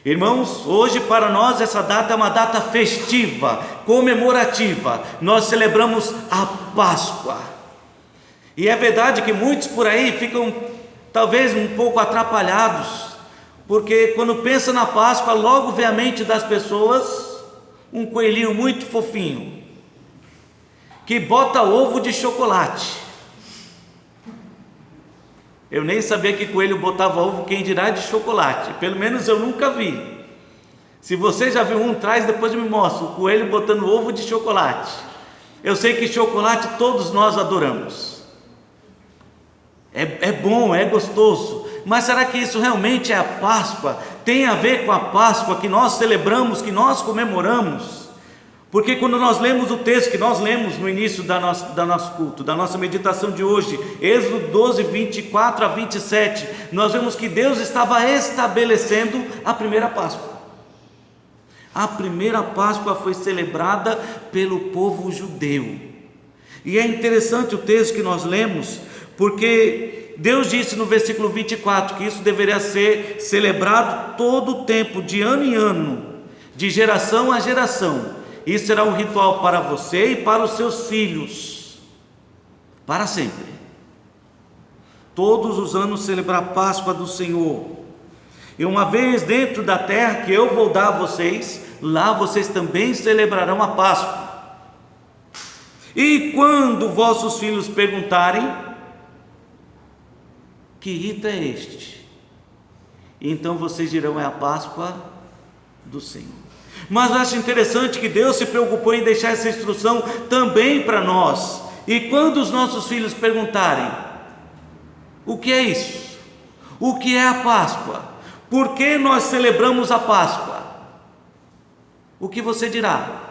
Irmãos, hoje para nós essa data é uma data festiva, comemorativa. Nós celebramos a Páscoa. E é verdade que muitos por aí ficam talvez um pouco atrapalhados, porque quando pensa na Páscoa, logo vem à mente das pessoas um coelhinho muito fofinho, que bota ovo de chocolate. Eu nem sabia que coelho botava ovo, quem dirá de chocolate. Pelo menos eu nunca vi. Se você já viu um, traz, depois me mostra. O coelho botando ovo de chocolate. Eu sei que chocolate todos nós adoramos. É bom, é gostoso. Mas será que isso realmente é a Páscoa? Tem a ver com a Páscoa que nós celebramos, que nós comemoramos? Porque quando nós lemos o texto que nós lemos no início da nosso culto, da nossa meditação de hoje, Êxodo 12, 24 a 27, nós vemos que Deus estava estabelecendo a primeira Páscoa. A primeira Páscoa foi celebrada pelo povo judeu. E é interessante o texto que nós lemos, porque Deus disse no versículo 24 que isso deveria ser celebrado todo o tempo, de ano em ano, de geração a geração. Isso será um ritual para você e para os seus filhos, para sempre. Todos os anos celebrar a Páscoa do Senhor. E uma vez dentro da terra que eu vou dar a vocês, lá vocês também celebrarão a Páscoa. E quando vossos filhos perguntarem: que rito é este? Então vocês dirão: é a Páscoa do Senhor. Mas eu acho interessante que Deus se preocupou em deixar essa instrução também para nós. E quando os nossos filhos perguntarem: o que é isso? O que é a Páscoa? Por que nós celebramos a Páscoa? O que você dirá?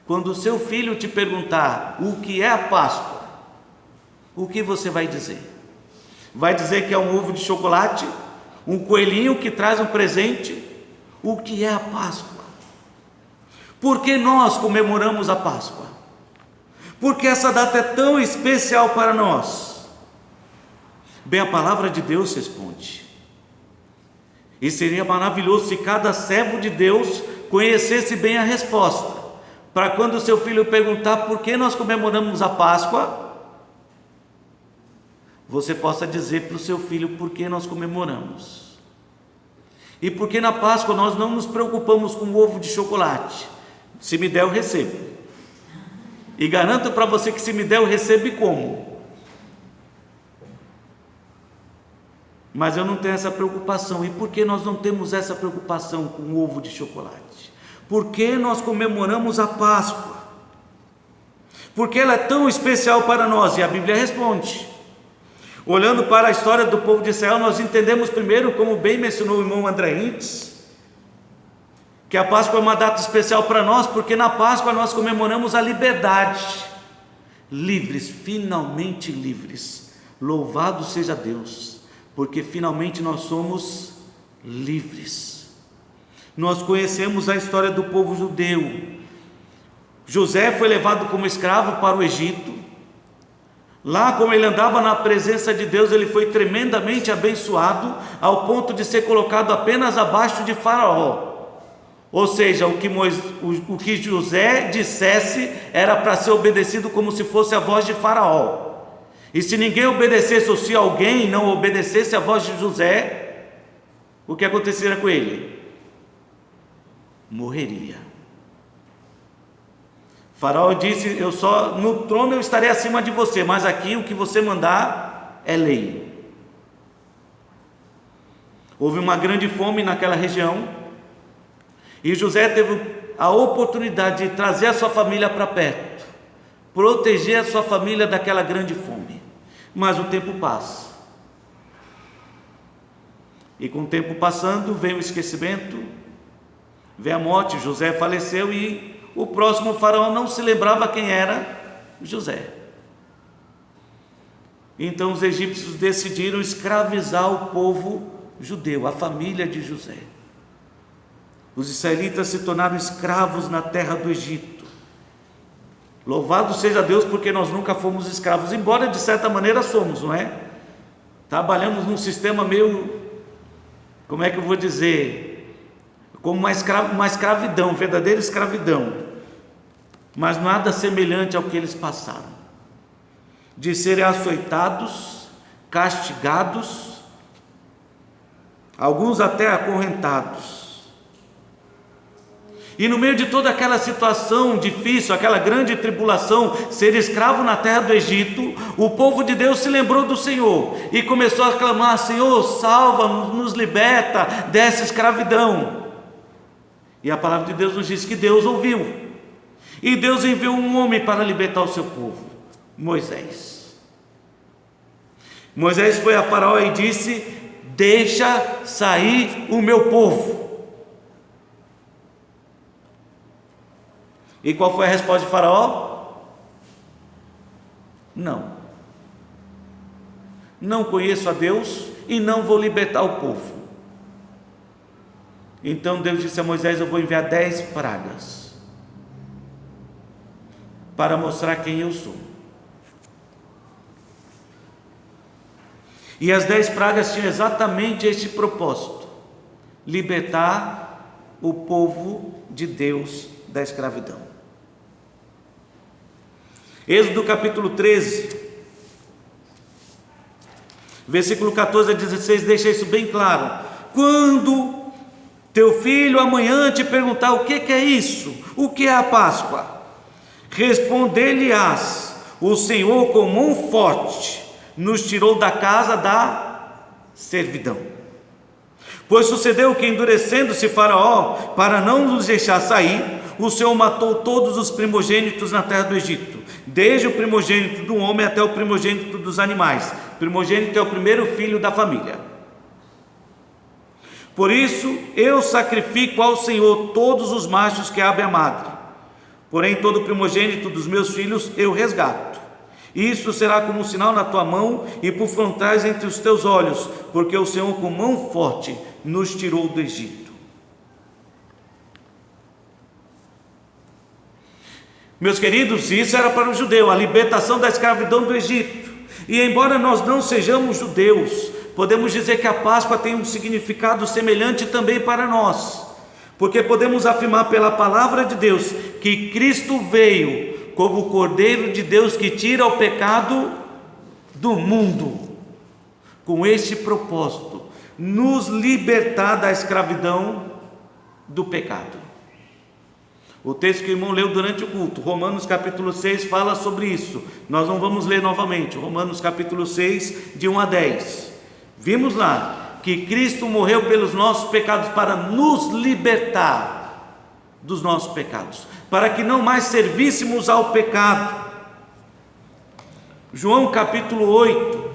Quando o seu filho te perguntar o que é a Páscoa, o que você vai dizer? Vai dizer que é um ovo de chocolate? Um coelhinho que traz um presente? O que é a Páscoa? Por que nós comemoramos a Páscoa? Porque essa data é tão especial para nós? Bem, a palavra de Deus responde. E seria maravilhoso se cada servo de Deus conhecesse bem a resposta, para quando o seu filho perguntar por que nós comemoramos a Páscoa, você possa dizer para o seu filho por que nós comemoramos. E porque na Páscoa nós não nos preocupamos com o ovo de chocolate. Se me der, eu recebo. E garanto para você que se me der, eu recebo e como. Mas eu não tenho essa preocupação. E por que nós não temos essa preocupação com o ovo de chocolate? Por que nós comemoramos a Páscoa? Porque ela é tão especial para nós. E a Bíblia responde. Olhando para a história do povo de Israel, nós entendemos primeiro, como bem mencionou o irmão André Intz, que a Páscoa é uma data especial para nós, porque na Páscoa nós comemoramos a liberdade. Livres, finalmente livres. Louvado seja Deus, porque finalmente nós somos livres. Nós conhecemos a história do povo judeu. José foi levado como escravo para o Egito. Lá, como ele andava na presença de Deus, ele foi tremendamente abençoado, ao ponto de ser colocado apenas abaixo de Faraó. Ou seja, o que José dissesse era para ser obedecido como se fosse a voz de Faraó. E se ninguém obedecesse, ou se alguém não obedecesse a voz de José, o que aconteceria com ele? Morreria. Faraó disse: no trono eu estarei acima de você, mas aqui o que você mandar é lei. Houve uma grande fome naquela região, e José teve a oportunidade de trazer a sua família para perto, proteger a sua família daquela grande fome. Mas o tempo passa, e com o tempo passando, vem o esquecimento, vem a morte. José faleceu e o próximo faraó não se lembrava quem era José. Então os egípcios decidiram escravizar o povo judeu, a família de José. Os israelitas se tornaram escravos na terra do Egito. Louvado seja Deus, porque nós nunca fomos escravos, embora de certa maneira somos, não é? Trabalhamos num sistema meio, como é que eu vou dizer, como uma escravidão, verdadeira escravidão, mas nada semelhante ao que eles passaram, de serem açoitados, castigados, alguns até acorrentados. E no meio de toda aquela situação difícil, aquela grande tribulação, ser escravo na terra do Egito, o povo de Deus se lembrou do Senhor e começou a clamar: Senhor, salva-nos, nos liberta dessa escravidão. E a palavra de Deus nos diz que Deus ouviu, e Deus enviou um homem para libertar o seu povo, Moisés. Moisés foi a Faraó e disse: deixa sair o meu povo. E qual foi a resposta de Faraó? Não conheço a Deus e não vou libertar o povo. Então Deus disse a Moisés: eu vou enviar 10 pragas para mostrar quem eu sou. E as 10 pragas tinham exatamente este propósito: libertar o povo de Deus da escravidão. Êxodo capítulo 13, versículo 14 a 16, deixa isso bem claro. Quando teu filho amanhã te perguntar o que é isso, o que é a Páscoa, responder-lhe-ás: o Senhor com mão forte nos tirou da casa da servidão. Pois sucedeu que, endurecendo-se Faraó para não nos deixar sair, o Senhor matou todos os primogênitos na terra do Egito, desde o primogênito do homem até o primogênito dos animais. Primogênito é o primeiro filho da família. Por isso eu sacrifico ao Senhor todos os machos que abrem a madre, porém todo primogênito dos meus filhos eu resgato. Isso será como um sinal na tua mão e por frontais entre os teus olhos, porque o Senhor com mão forte nos tirou do Egito. Meus queridos, isso era para o judeu, a libertação da escravidão do Egito. E embora nós não sejamos judeus, podemos dizer que a Páscoa tem um significado semelhante também para nós, porque podemos afirmar pela palavra de Deus que Cristo veio como o Cordeiro de Deus que tira o pecado do mundo, com este propósito: nos libertar da escravidão do pecado. O texto que o irmão leu durante o culto, Romanos capítulo 6, fala sobre isso. Nós não vamos ler novamente, Romanos capítulo 6, de 1 a 10. Vimos lá que Cristo morreu pelos nossos pecados para nos libertar dos nossos pecados, para que não mais servíssemos ao pecado. João capítulo 8,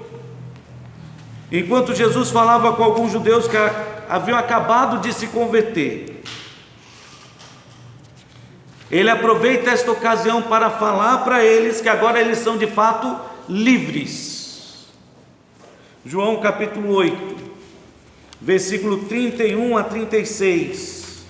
enquanto Jesus falava com alguns judeus que haviam acabado de se converter, ele aproveita esta ocasião para falar para eles que agora eles são de fato livres. João capítulo 8, versículo 31 a 36.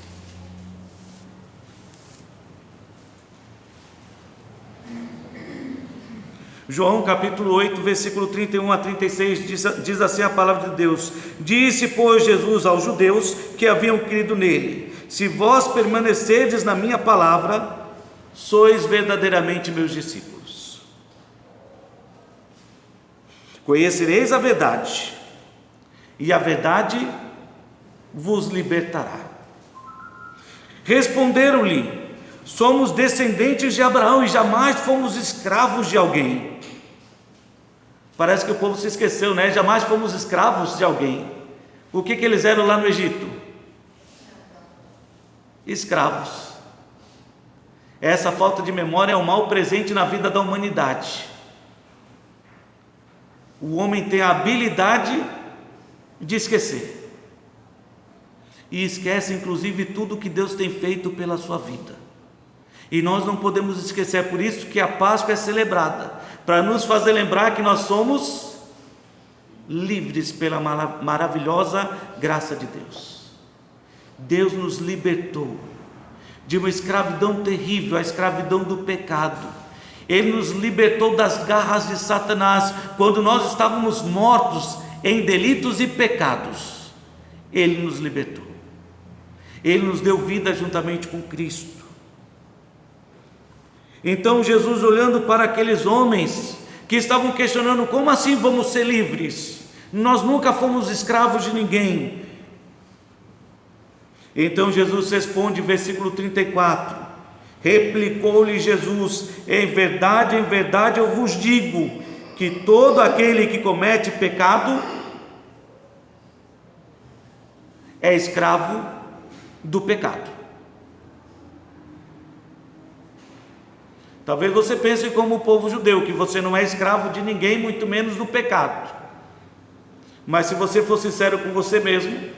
João capítulo 8, versículo 31 a 36, diz assim a palavra de Deus: disse, pois, Jesus aos judeus que haviam crido nele: se vós permanecerdes na minha palavra, sois verdadeiramente meus discípulos. Conhecereis a verdade, e a verdade vos libertará. Responderam-lhe: somos descendentes de Abraão e jamais fomos escravos de alguém. Parece que o povo se esqueceu, né? Jamais fomos escravos de alguém. O que eles eram lá no Egito? Escravos. Essa falta de memória é um mal presente na vida da humanidade. O homem tem a habilidade de esquecer, e esquece inclusive tudo que Deus tem feito pela sua vida. E nós não podemos esquecer. É por isso que a Páscoa é celebrada, para nos fazer lembrar que nós somos livres pela maravilhosa graça de Deus. Deus nos libertou de uma escravidão terrível, a escravidão do pecado. Ele nos libertou das garras de Satanás, quando nós estávamos mortos em delitos e pecados. Ele nos libertou. Ele nos deu vida juntamente com Cristo. Então Jesus, olhando para aqueles homens que estavam questionando: como assim vamos ser livres? Nós nunca fomos escravos de ninguém. Então Jesus responde, versículo 34: replicou-lhe Jesus: em verdade eu vos digo, que todo aquele que comete pecado é escravo do pecado. Talvez você pense como o povo judeu, que você não é escravo de ninguém, muito menos do pecado. Mas se você for sincero com você mesmo,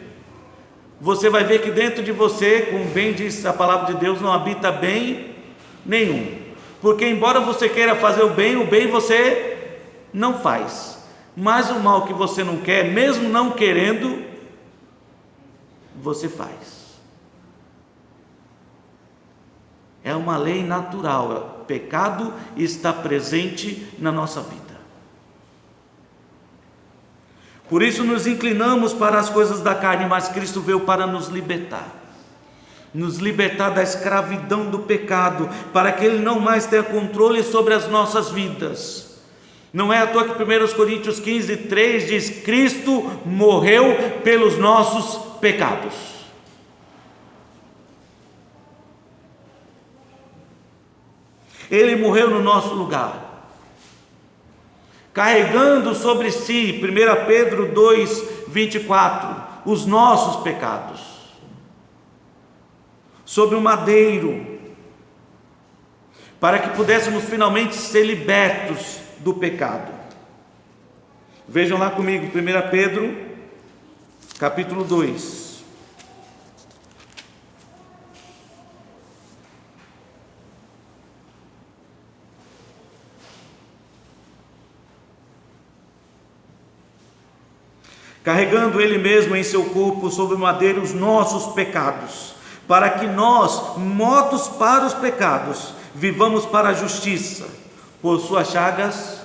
você vai ver que dentro de você, como bem diz a palavra de Deus, não habita bem nenhum. Porque embora você queira fazer o bem você não faz. Mas o mal que você não quer, mesmo não querendo, você faz. É uma lei natural. O pecado está presente na nossa vida. Por isso nos inclinamos para as coisas da carne, mas Cristo veio para nos libertar da escravidão do pecado, para que Ele não mais tenha controle sobre as nossas vidas. Não é à toa que 1 Coríntios 15:3 diz: Cristo morreu pelos nossos pecados. Ele morreu no nosso lugar, carregando sobre si, 1 Pedro 2:24, os nossos pecados, sobre o madeiro, para que pudéssemos finalmente ser libertos do pecado. Vejam lá comigo, 1 Pedro, capítulo 2. Carregando Ele mesmo em seu corpo sobre o madeiro os nossos pecados, para que nós, mortos para os pecados, vivamos para a justiça. Por suas chagas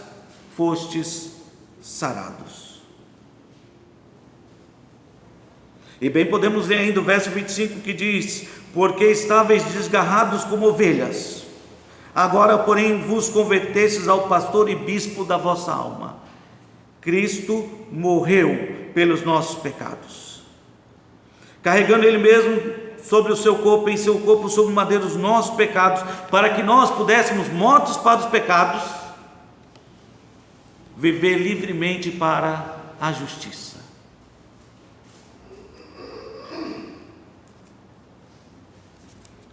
fostes sarados. E bem podemos ler ainda o verso 25 que diz: porque estáveis desgarrados como ovelhas, agora porém vos convertestes ao pastor e bispo da vossa alma. Cristo morreu pelos nossos pecados, carregando Ele mesmo sobre o seu corpo, em seu corpo, sobre o madeiro, os nossos pecados, para que nós pudéssemos, mortos para os pecados, viver livremente para a justiça.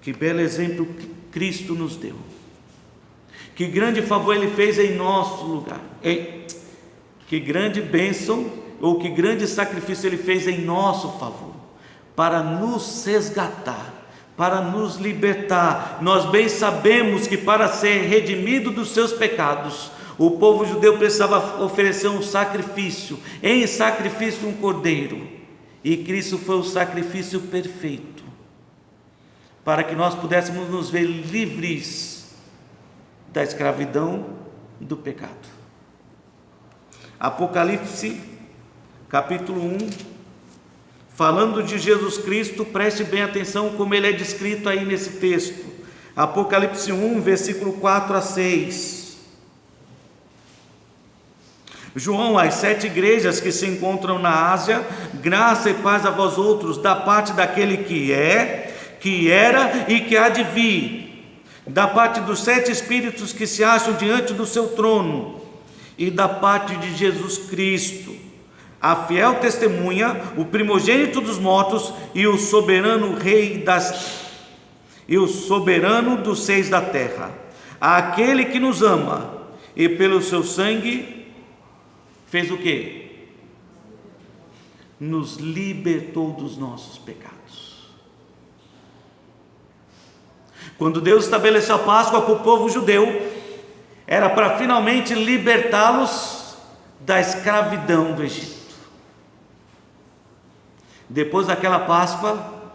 Que belo exemplo que Cristo nos deu, que grande favor Ele fez em nosso lugar, que grande bênção, ou que grande sacrifício Ele fez em nosso favor, para nos resgatar, para nos libertar. Nós bem sabemos que para ser redimido dos seus pecados, o povo judeu precisava oferecer um sacrifício, em sacrifício um cordeiro, e Cristo foi o sacrifício perfeito, para que nós pudéssemos nos ver livres da escravidão do pecado. Apocalipse, capítulo 1, falando de Jesus Cristo, preste bem atenção como ele é descrito aí nesse texto. Apocalipse 1, versículo 4 a 6. João, às 7 igrejas que se encontram na Ásia, graça e paz a vós outros, da parte daquele que é, que era e que há de vir, da parte dos 7 espíritos que se acham diante do seu trono, e da parte de Jesus Cristo, a fiel testemunha, o primogênito dos mortos e o soberano dos seis da terra, aquele que nos ama e pelo seu sangue fez o quê? Nos libertou dos nossos pecados. Quando Deus estabeleceu a Páscoa para o povo judeu, era para finalmente libertá-los da escravidão do Egito. Depois daquela Páscoa,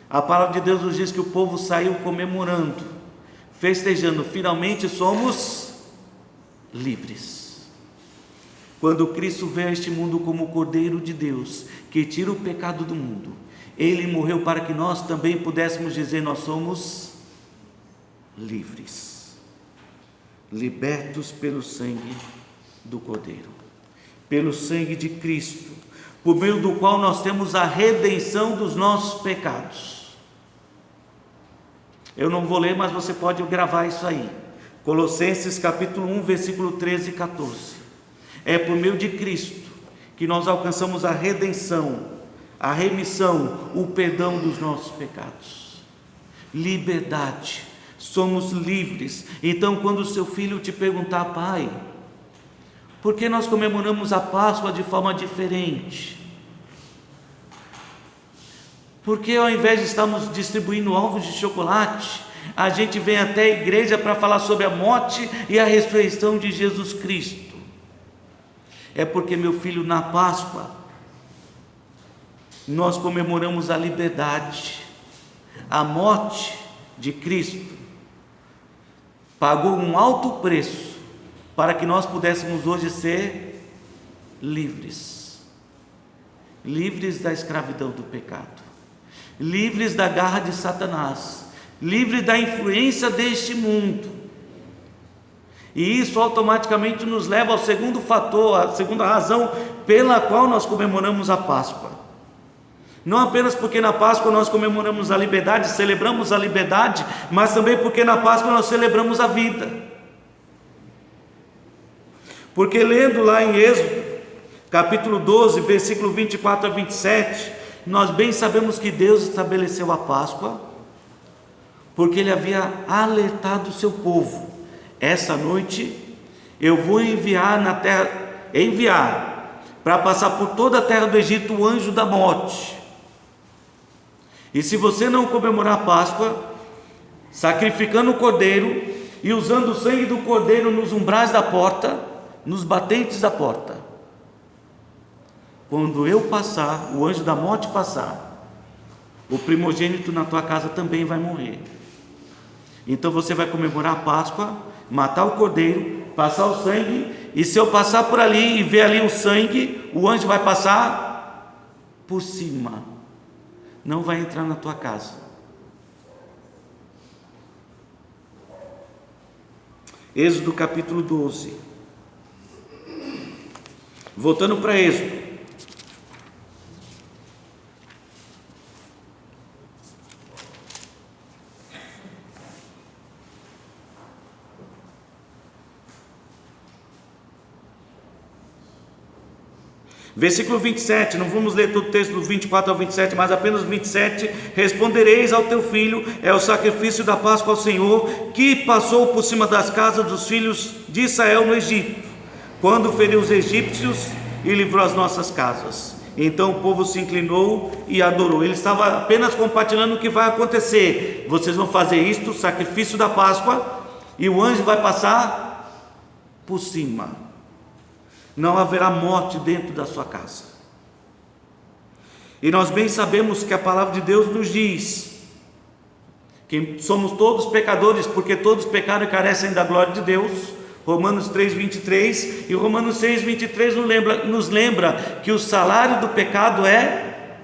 a palavra de Deus nos diz que o povo saiu comemorando, festejando: finalmente somos livres. Quando Cristo veio a este mundo como o Cordeiro de Deus, que tira o pecado do mundo, Ele morreu para que nós também pudéssemos dizer: nós somos livres, libertos pelo sangue do Cordeiro, pelo sangue de Cristo, por meio do qual nós temos a redenção dos nossos pecados. Eu não vou ler, mas você pode gravar isso aí. Colossenses capítulo 1, versículo 13 e 14. É por meio de Cristo que nós alcançamos a redenção, a remissão, o perdão dos nossos pecados. Liberdade, somos livres. Então, quando o seu filho te perguntar: pai, por que nós comemoramos a Páscoa de forma diferente? Porque ao invés de estarmos distribuindo ovos de chocolate, a gente vem até a igreja para falar sobre a morte e a ressurreição de Jesus Cristo? É porque, meu filho, na Páscoa nós comemoramos a liberdade. A morte de Cristo pagou um alto preço para que nós pudéssemos hoje ser livres, livres da escravidão do pecado, livres da garra de Satanás, livres da influência deste mundo. E isso automaticamente nos leva ao segundo fator, a segunda razão pela qual nós comemoramos a Páscoa. Não apenas porque na Páscoa nós comemoramos a liberdade, celebramos a liberdade, mas também porque na Páscoa nós celebramos a vida. Porque lendo lá em Êxodo, capítulo 12, versículo 24 a 27, nós bem sabemos que Deus estabeleceu a Páscoa, porque Ele havia alertado o seu povo: essa noite eu vou enviar para passar por toda a terra do Egito o anjo da morte. E se você não comemorar a Páscoa, sacrificando o cordeiro e usando o sangue do cordeiro nos umbrais da porta, nos batentes da porta, quando eu passar, o anjo da morte passar, o primogênito na tua casa também vai morrer. Então você vai comemorar a Páscoa, matar o cordeiro, passar o sangue, e se eu passar por ali e ver ali o sangue, o anjo vai passar por cima, não vai entrar na tua casa. Êxodo capítulo 12. Voltando para Êxodo. Versículo 27, não vamos ler todo o texto do 24 ao 27, mas apenas 27. Respondereis ao teu filho: é o sacrifício da Páscoa ao Senhor, que passou por cima das casas dos filhos de Israel no Egito, quando feriu os egípcios e livrou as nossas casas. Então o povo se inclinou e adorou. Ele estava apenas compartilhando o que vai acontecer. Vocês vão fazer isto, o sacrifício da Páscoa, e o anjo vai passar por cima. Não haverá morte dentro da sua casa. E nós bem sabemos que a palavra de Deus nos diz que somos todos pecadores, porque todos pecaram e carecem da glória de Deus. Romanos 3:23, e Romanos 6:23 nos lembra que o salário do pecado é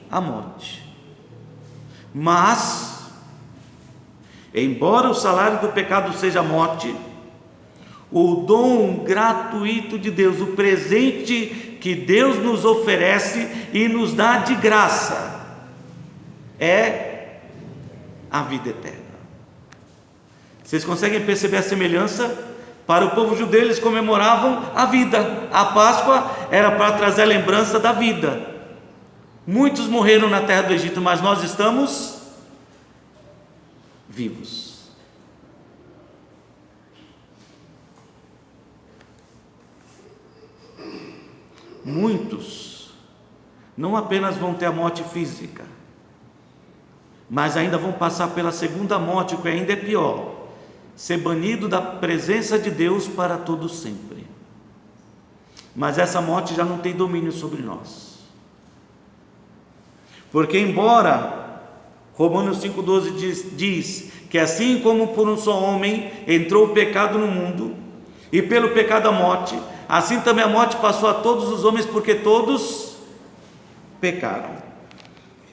a morte. Mas, embora o salário do pecado seja a morte, o dom gratuito de Deus, o presente que Deus nos oferece e nos dá de graça, é a vida eterna. Vocês conseguem perceber a semelhança? Para o povo judeu, eles comemoravam a vida. A Páscoa era para trazer a lembrança da vida. Muitos morreram na terra do Egito, mas nós estamos vivos. Muitos não apenas vão ter a morte física, mas ainda vão passar pela segunda morte, que ainda é pior: ser banido da presença de Deus para todo sempre. Mas essa morte já não tem domínio sobre nós, porque embora Romanos 5,12 diz que assim como por um só homem entrou o pecado no mundo, e pelo pecado a morte, assim também a morte passou a todos os homens, porque todos pecaram.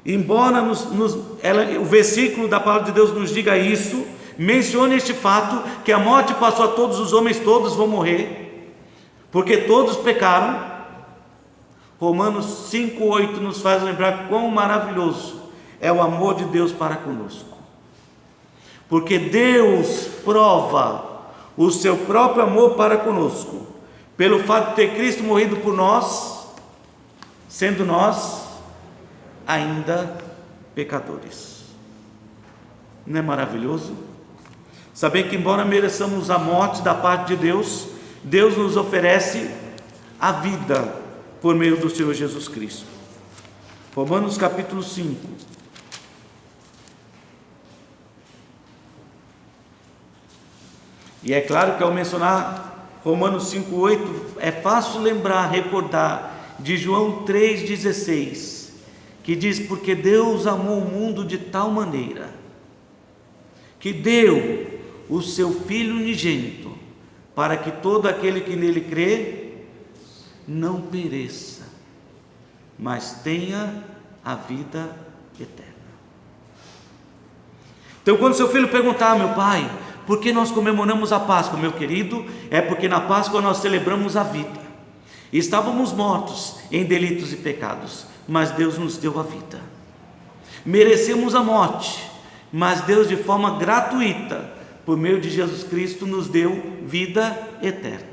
embora o versículo da palavra de Deus nos diga isso, mencione este fato, que a morte passou a todos os homens, todos vão morrer, porque todos pecaram. Romanos 5,8 nos faz lembrar quão maravilhoso é o amor de Deus para conosco, porque Deus prova o seu próprio amor para conosco, pelo fato de ter Cristo morrido por nós, sendo nós ainda pecadores. Não é maravilhoso? Saber que, embora mereçamos a morte da parte de Deus, Deus nos oferece a vida por meio do Senhor Jesus Cristo. Romanos capítulo 5. E é claro que ao mencionar Romanos 5,8, é fácil lembrar, recordar de João 3,16, que diz: porque Deus amou o mundo de tal maneira, que deu o seu Filho unigênito, para que todo aquele que nele crê, não pereça, mas tenha a vida eterna. Então, quando seu filho perguntar: meu pai, por que nós comemoramos a Páscoa? Meu querido, é porque na Páscoa nós celebramos a vida. Estávamos mortos em delitos e pecados, mas Deus nos deu a vida. Merecemos a morte, mas Deus, de forma gratuita, por meio de Jesus Cristo, nos deu vida eterna.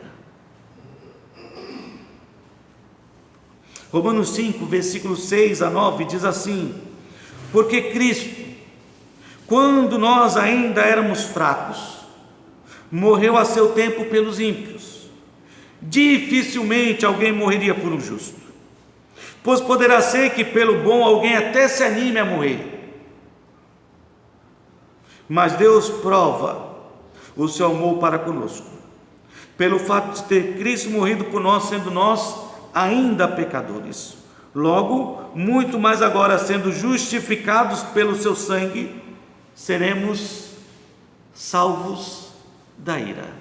Romanos 5, versículos 6 a 9 diz assim: porque Cristo, quando nós ainda éramos fracos, morreu a seu tempo pelos ímpios. Dificilmente alguém morreria por um justo, pois poderá ser que pelo bom alguém até se anime a morrer. Mas Deus prova o seu amor para conosco, pelo fato de ter Cristo morrido por nós, sendo nós ainda pecadores. Logo, muito mais agora, sendo justificados pelo seu sangue, seremos salvos da ira.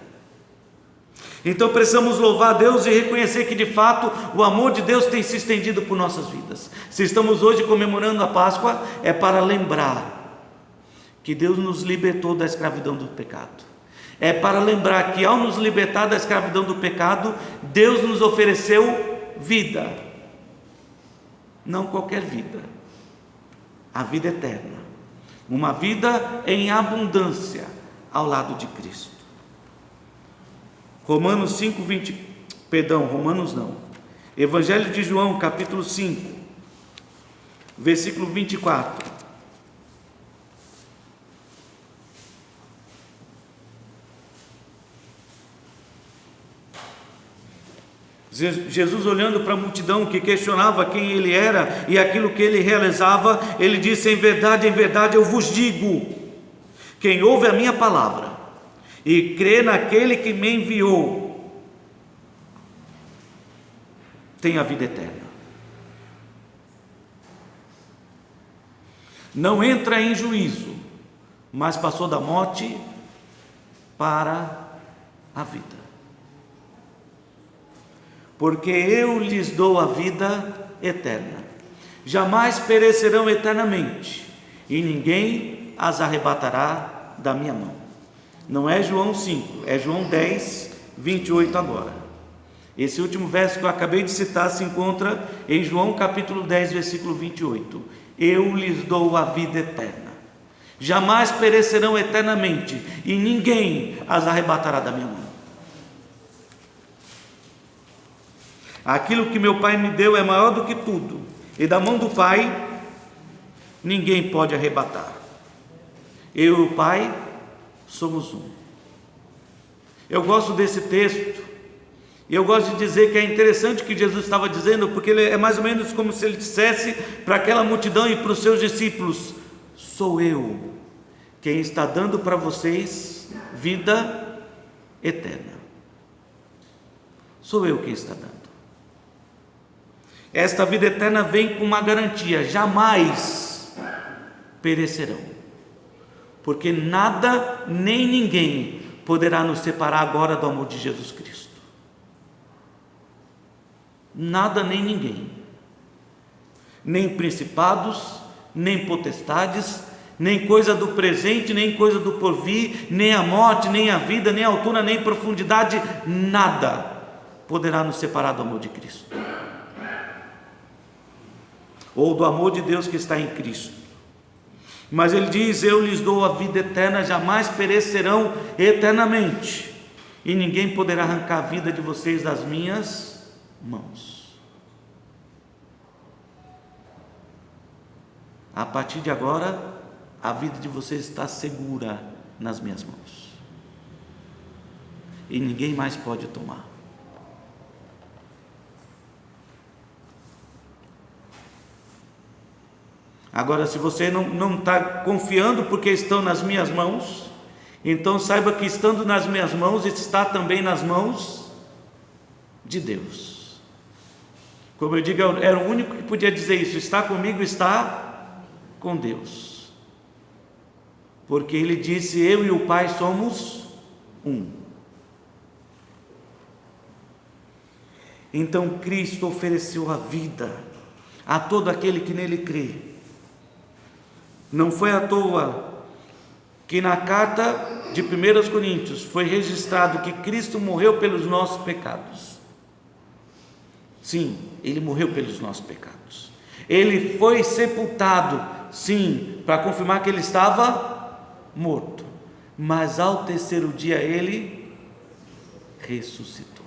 Então precisamos louvar a Deus e reconhecer que de fato o amor de Deus tem se estendido por nossas vidas. Se estamos hoje comemorando a Páscoa, é para lembrar que Deus nos libertou da escravidão do pecado. É para lembrar que ao nos libertar da escravidão do pecado, Deus nos ofereceu vida, não qualquer vida, a vida eterna, uma vida em abundância ao lado de Cristo. Romanos não, Evangelho de João, capítulo 5, versículo 24. Jesus, olhando para a multidão que questionava quem ele era e aquilo que ele realizava, ele disse: em verdade eu vos digo, quem ouve a minha palavra e crê naquele que me enviou, tem a vida eterna. Não entra em juízo, mas passou da morte para a vida. Porque eu lhes dou a vida eterna, jamais perecerão eternamente, e ninguém as arrebatará da minha mão. Não é João 5, é João 10, 28 agora. Esse último verso que eu acabei de citar se encontra em João capítulo 10, versículo 28. Eu lhes dou a vida eterna, jamais perecerão eternamente, e ninguém as arrebatará da minha mão. Aquilo que meu Pai me deu é maior do que tudo, e da mão do Pai ninguém pode arrebatar. Eu e o Pai somos um. Eu gosto desse texto, e eu gosto de dizer que é interessante o que Jesus estava dizendo, porque ele é mais ou menos como se ele dissesse para aquela multidão e para os seus discípulos: sou eu quem está dando para vocês vida eterna. Sou eu quem está dando. Esta vida eterna vem com uma garantia: jamais perecerão, porque nada nem ninguém poderá nos separar agora do amor de Jesus Cristo. Nada nem ninguém, nem principados, nem potestades, nem coisa do presente, nem coisa do porvir, nem a morte, nem a vida, nem a altura, nem profundidade, nada poderá nos separar do amor de Cristo, ou do amor de Deus que está em Cristo. Mas ele diz: eu lhes dou a vida eterna, jamais perecerão eternamente, e ninguém poderá arrancar a vida de vocês das minhas mãos. A partir de agora, a vida de vocês está segura nas minhas mãos, e ninguém mais pode tomar. Agora, se você não está confiando porque estão nas minhas mãos, então saiba que estando nas minhas mãos, está também nas mãos de Deus. Como eu digo, eu era o único que podia dizer isso: está comigo, está com Deus, porque ele disse: eu e o Pai somos um. Então Cristo ofereceu a vida a todo aquele que nele crê. Não foi à toa que na carta de 1 Coríntios foi registrado que Cristo morreu pelos nossos pecados. Sim, ele morreu pelos nossos pecados. Ele foi sepultado, sim, para confirmar que ele estava morto, mas ao terceiro dia ele ressuscitou.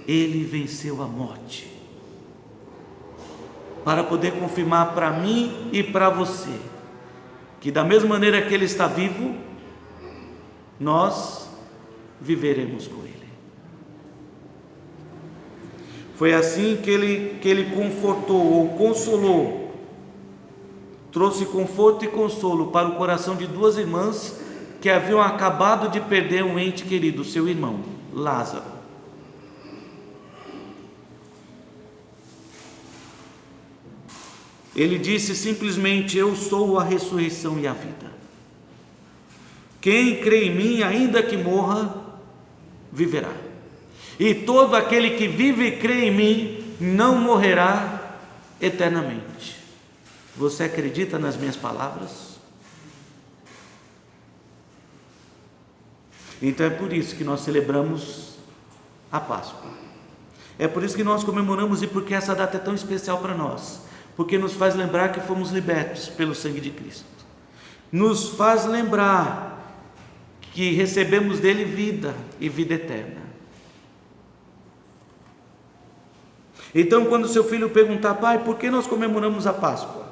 Ele venceu a morte, para poder confirmar para mim e para você, que da mesma maneira que ele está vivo, nós viveremos com ele. Foi assim que ele confortou ou consolou, trouxe conforto e consolo para o coração de duas irmãs que haviam acabado de perder um ente querido, seu irmão Lázaro. Ele disse simplesmente: eu sou a ressurreição e a vida. Quem crê em mim, ainda que morra, viverá. E todo aquele que vive e crê em mim não morrerá eternamente. Você acredita nas minhas palavras? Então é por isso que nós celebramos a Páscoa. É por isso que nós comemoramos, e porque essa data é tão especial para nós, porque nos faz lembrar que fomos libertos pelo sangue de Cristo, nos faz lembrar que recebemos dele vida e vida eterna. Então, quando seu filho perguntar: pai, por que nós comemoramos a Páscoa?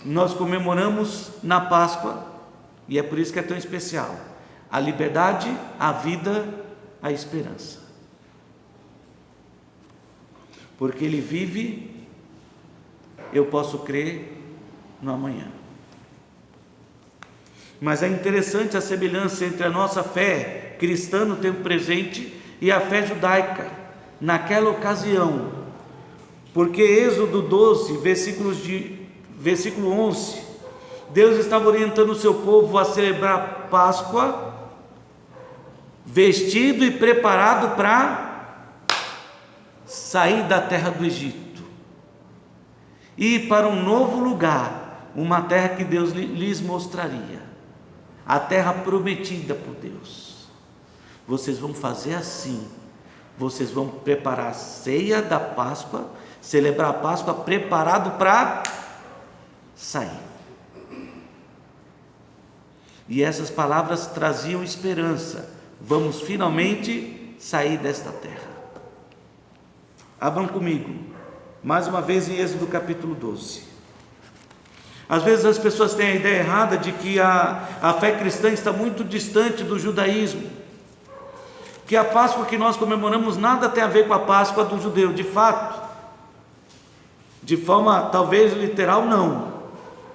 Nós comemoramos na Páscoa, e é por isso que é tão especial, a liberdade, a vida, a esperança. Porque ele vive, eu posso crer no amanhã. Mas é interessante a semelhança entre a nossa fé cristã no tempo presente e a fé judaica naquela ocasião, porque Êxodo 12, versículo 11, Deus estava orientando o seu povo a celebrar Páscoa, vestido e preparado para sair da terra do Egito, ir para um novo lugar, uma terra que Deus lhes mostraria, a terra prometida por Deus. Vocês vão fazer assim, vocês vão preparar a ceia da Páscoa, celebrar a Páscoa preparado para sair. E essas palavras traziam esperança: vamos finalmente sair desta terra. Abram comigo, mais uma vez, em Êxodo capítulo 12. Às vezes as pessoas têm a ideia errada de que a fé cristã está muito distante do judaísmo, que a Páscoa que nós comemoramos nada tem a ver com a Páscoa do judeu. De fato, de forma talvez literal, não.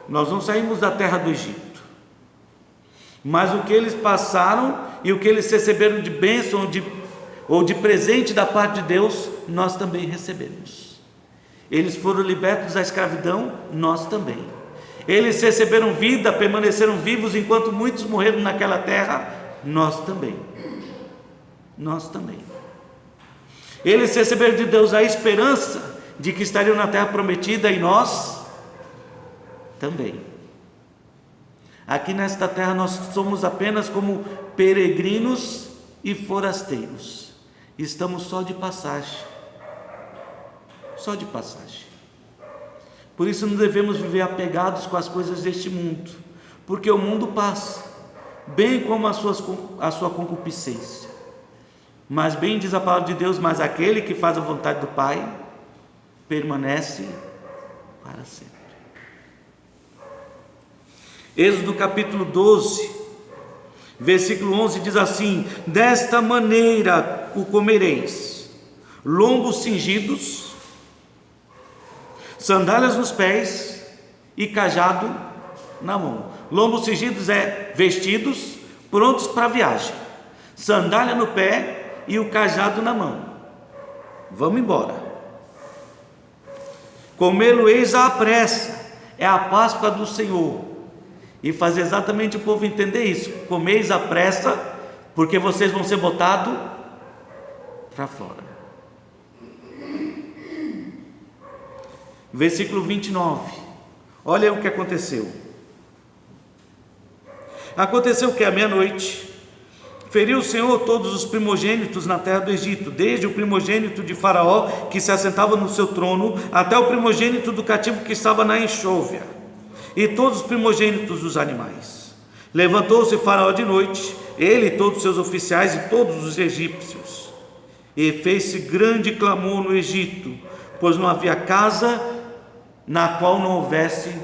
Nós não saímos da terra do Egito, mas o que eles passaram e o que eles receberam de bênção ou de presente da parte de Deus, nós também recebemos. Eles foram libertos da escravidão, nós também. Eles receberam vida, permaneceram vivos enquanto muitos morreram naquela terra, nós também. Nós também. Eles receberam de Deus a esperança de que estariam na terra prometida, e nós também. Aqui nesta terra nós somos apenas como peregrinos e forasteiros. Estamos só de passagem. Só de passagem. Por isso não devemos viver apegados com as coisas deste mundo, porque o mundo passa, bem como a sua concupiscência. Mas bem diz a palavra de Deus: mas aquele que faz a vontade do Pai permanece para sempre. Êxodo capítulo 12, versículo 11 diz assim: desta maneira o comereis, lombos cingidos, sandálias nos pés e cajado na mão. Lombos cingidos é vestidos prontos para a viagem, sandália no pé e o cajado na mão. Vamos embora. Comê-lo-eis à pressa, é a Páscoa do Senhor. E fazer exatamente o povo entender isso: comeis à pressa, porque vocês vão ser botados para fora. Versículo 29, olha o que aconteceu. Aconteceu que à meia-noite feriu o Senhor todos os primogênitos na terra do Egito, desde o primogênito de Faraó, que se assentava no seu trono, até o primogênito do cativo que estava na enxóvia, e todos os primogênitos dos animais. Levantou-se Faraó de noite, ele e todos os seus oficiais e todos os egípcios, e fez-se grande clamor no Egito, pois não havia casa na qual não houvesse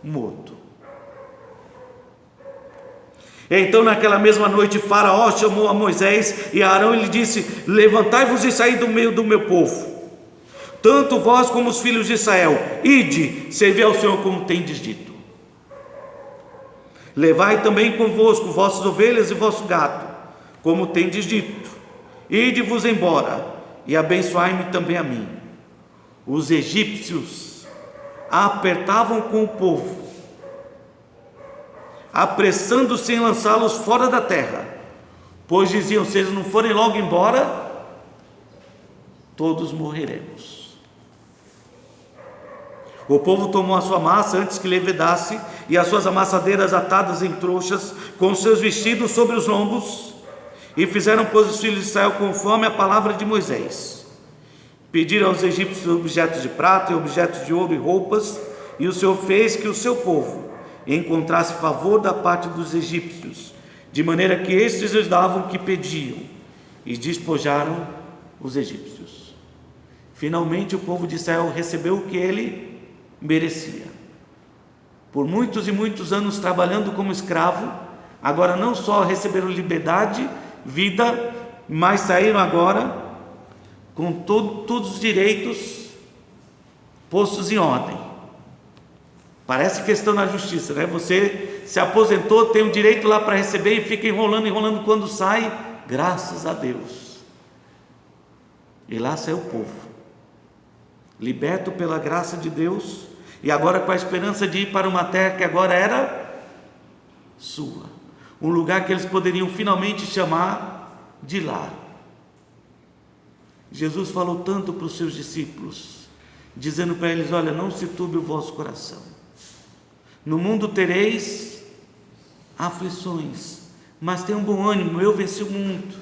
morto. Então naquela mesma noite Faraó chamou a Moisés e a Arão e lhe disse: levantai-vos e saí do meio do meu povo, tanto vós como os filhos de Israel, ide, servi ao Senhor como tendes dito. Levai também convosco vossas ovelhas e vosso gado, como tendes dito. Ide-vos embora e abençoai-me também a mim. Os egípcios apertavam com o povo, apressando-se em lançá-los fora da terra, pois diziam: se eles não forem logo embora, todos morreremos. O povo tomou a sua massa antes que levedasse, e as suas amassadeiras atadas em trouxas, com os seus vestidos sobre os lombos, e fizeram, pois, os filhos de Israel conforme a palavra de Moisés. Pediram aos egípcios objetos de prata e objetos de ouro e roupas, e o Senhor fez que o seu povo encontrasse favor da parte dos egípcios, de maneira que estes lhes davam o que pediam, e despojaram os egípcios. Finalmente o povo de Israel recebeu o que ele merecia. Por muitos e muitos anos trabalhando como escravo, agora não só receberam liberdade, vida, mas saíram agora com todos os direitos postos em ordem. Parece questão na justiça, né? Você se aposentou, tem o direito lá para receber e fica enrolando, quando sai, graças a Deus. E lá saiu o povo, liberto pela graça de Deus, e agora com a esperança de ir para uma terra que agora era sua, um lugar que eles poderiam finalmente chamar de lar. Jesus falou tanto para os seus discípulos, dizendo para eles: olha, não se turbe o vosso coração, no mundo tereis aflições, mas tenham bom ânimo, eu venci o mundo.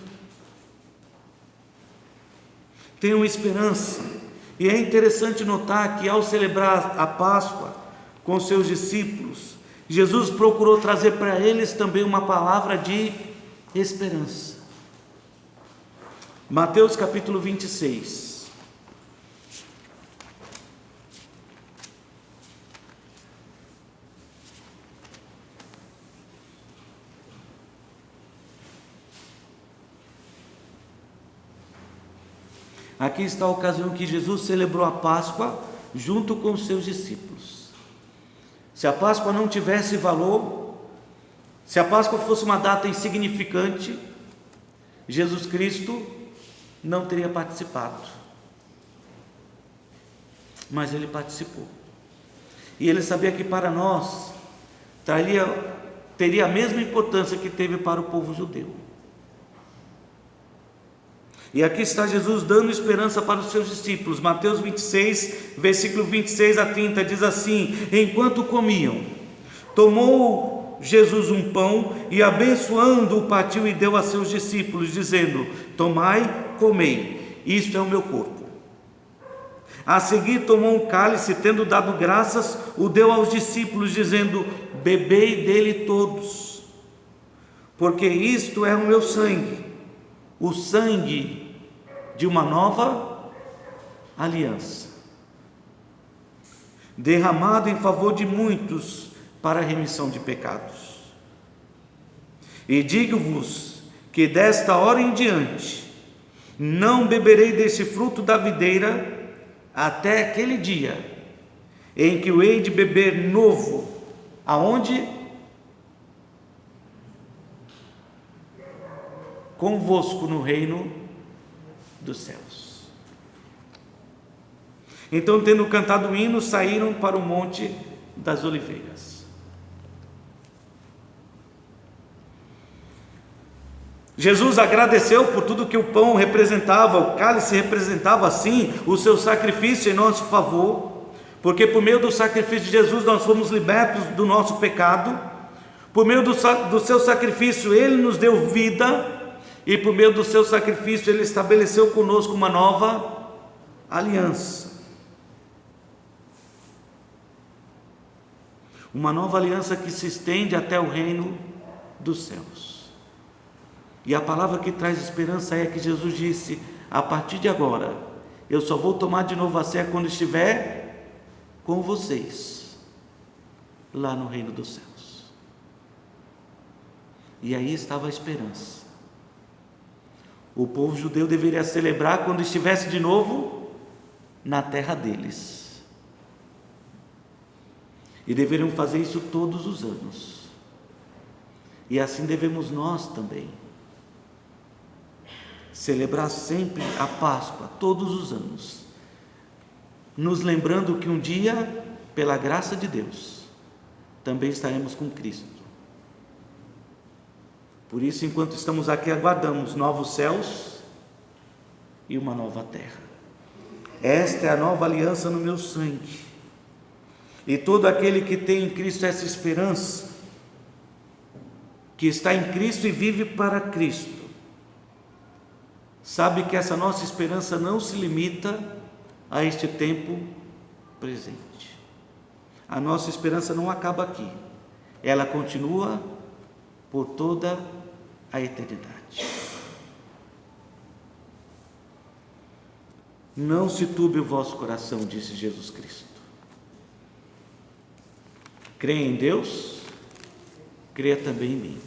Tenham esperança. E é interessante notar que ao celebrar a Páscoa com seus discípulos, Jesus procurou trazer para eles também uma palavra de esperança. Mateus capítulo 26. Aqui está a ocasião que Jesus celebrou a Páscoa junto com os seus discípulos. Se a Páscoa não tivesse valor, se a Páscoa fosse uma data insignificante, Jesus Cristo não teria participado. Mas ele participou. E ele sabia que para nós teria a mesma importância que teve para o povo judeu. E aqui está Jesus dando esperança para os seus discípulos. Mateus 26, versículo 26 a 30, diz assim: enquanto comiam, tomou Jesus um pão e abençoando-o partiu e deu a seus discípulos, dizendo: tomai, comei, isto é o meu corpo. A seguir tomou um cálice, tendo dado graças, o deu aos discípulos, dizendo: bebei dele todos, porque isto é o meu sangue, o sangue de uma nova aliança, derramado em favor de muitos para a remissão de pecados. E digo-vos que desta hora em diante não beberei deste fruto da videira até aquele dia em que o hei de beber novo. Aonde? Convosco no reino dos céus. Então, tendo cantado o hino, saíram para o Monte das Oliveiras. Jesus agradeceu por tudo que o pão representava, o cálice representava, assim, o seu sacrifício em nosso favor, porque por meio do sacrifício de Jesus nós fomos libertos do nosso pecado. Por meio do seu sacrifício Ele nos deu vida, e por meio do seu sacrifício Ele estabeleceu conosco uma nova aliança. Uma nova aliança que se estende até o reino dos céus. E a palavra que traz esperança é que Jesus disse: a partir de agora, eu só vou tomar de novo a ceia quando estiver com vocês, lá no reino dos céus. E aí estava a esperança. O povo judeu deveria celebrar quando estivesse de novo na terra deles. E deveriam fazer isso todos os anos. E assim devemos nós também celebrar sempre a Páscoa, todos os anos, nos lembrando que um dia, pela graça de Deus, também estaremos com Cristo. Por isso, enquanto estamos aqui, aguardamos novos céus e uma nova terra. Esta é a nova aliança no meu sangue. E todo aquele que tem em Cristo essa esperança, que está em Cristo e vive para Cristo, sabe que essa nossa esperança não se limita a este tempo presente. A nossa esperança não acaba aqui, ela continua por toda a eternidade. Não se turbe o vosso coração, disse Jesus Cristo. Creia em Deus, creia também em mim.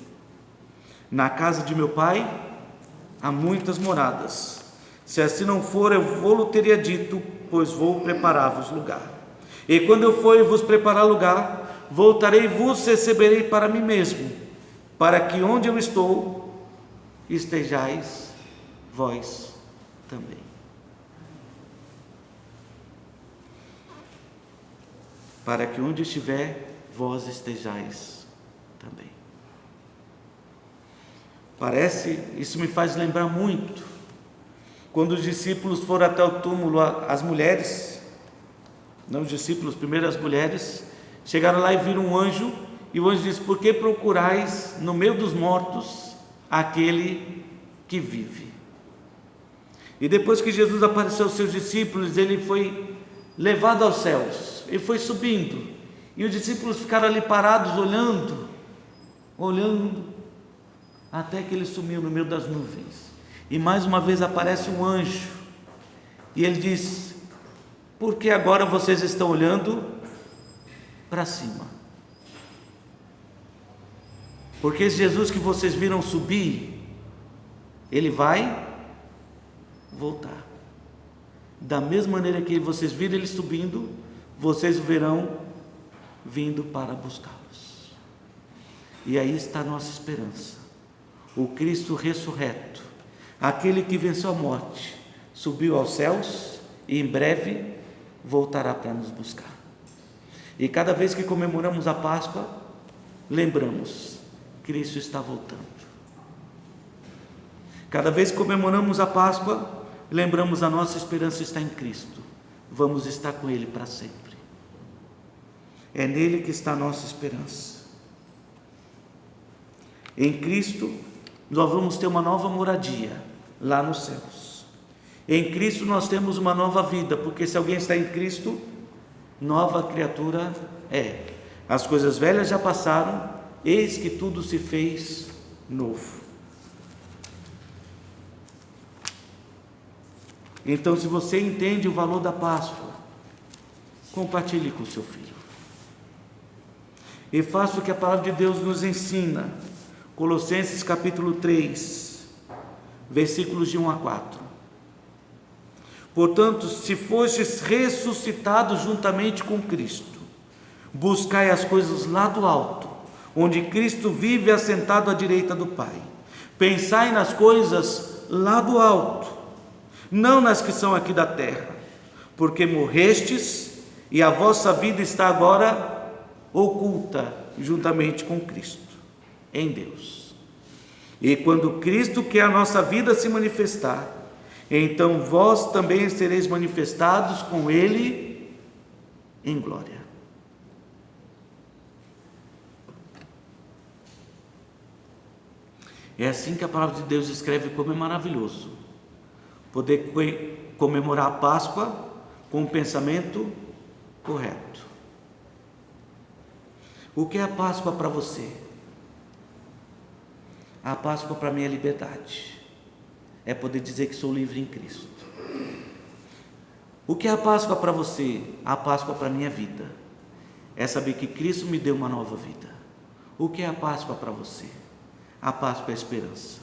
Na casa de meu Pai há muitas moradas. Se assim não for, eu vou-lo teria dito, pois vou preparar-vos lugar. E quando eu for e vos preparar lugar, voltarei e vos receberei para mim mesmo, para que onde eu estou, estejais vós também. Para que onde estiver, vós estejais também. Isso me faz lembrar muito, quando os discípulos foram até o túmulo, as mulheres, não os discípulos, primeiro as mulheres, chegaram lá e viram um anjo, e o anjo disse: por que procurais no meio dos mortos aquele que vive? E depois que Jesus apareceu aos seus discípulos, ele foi levado aos céus, ele foi subindo, e os discípulos ficaram ali parados, olhando, até que ele sumiu no meio das nuvens. E mais uma vez aparece um anjo, e ele diz: por que agora vocês estão olhando para cima? Porque esse Jesus que vocês viram subir, ele vai voltar. Da mesma maneira que vocês viram ele subindo, vocês o verão vindo para buscá-los. E aí está a nossa esperança. O Cristo ressurreto, aquele que venceu a morte, subiu aos céus e em breve voltará para nos buscar. E cada vez que comemoramos a Páscoa, lembramos: Cristo está voltando. Cada vez que comemoramos a Páscoa, lembramos a nossa esperança está em Cristo. Vamos estar com Ele para sempre. É nele que está a nossa esperança. Em Cristo, nós vamos ter uma nova moradia lá nos céus. Em Cristo nós temos uma nova vida, porque se alguém está em Cristo, nova criatura é. As coisas velhas já passaram, eis que tudo se fez novo. Então, se você entende o valor da Páscoa, compartilhe com seu filho. E faça o que a palavra de Deus nos ensina. Colossenses capítulo 3, versículos de 1 a 4. Portanto, se fostes ressuscitados juntamente com Cristo, buscai as coisas lá do alto, onde Cristo vive assentado à direita do Pai. Pensai nas coisas lá do alto, não nas que são aqui da terra, porque morrestes e a vossa vida está agora oculta juntamente com Cristo, em Deus. E quando Cristo, que é a nossa vida, se manifestar, então vós também sereis manifestados com Ele em glória. É assim que a palavra de Deus escreve, como é maravilhoso poder comemorar a Páscoa com um pensamento correto. O que é a Páscoa para você? A Páscoa para mim é liberdade, é poder dizer que sou livre em Cristo. O que é a Páscoa para você? A Páscoa para mim é vida, é saber que Cristo me deu uma nova vida. O que é a Páscoa para você? A Páscoa é a esperança,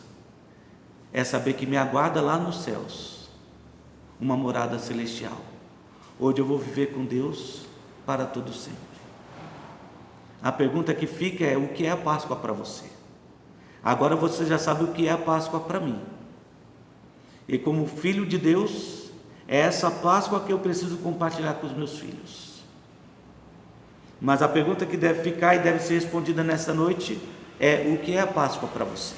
é saber que me aguarda lá nos céus uma morada celestial, onde eu vou viver com Deus para todo sempre. A pergunta que fica é: o que é a Páscoa para você? Agora você já sabe o que é a Páscoa para mim, e como filho de Deus, é essa Páscoa que eu preciso compartilhar com os meus filhos. Mas a pergunta que deve ficar e deve ser respondida nessa noite é: o que é a Páscoa para você?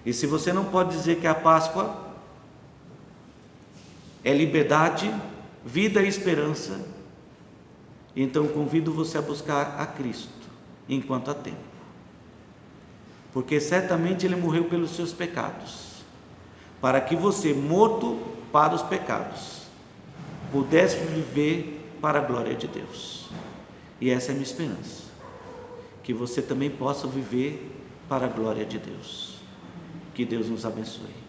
E se você não pode dizer que a Páscoa é liberdade, vida e esperança, então convido você a buscar a Cristo enquanto há tempo, porque certamente Ele morreu pelos seus pecados, para que você, morto para os pecados, pudesse viver para a glória de Deus. E essa é a minha esperança, que você também possa viver para a glória de Deus. Que Deus nos abençoe.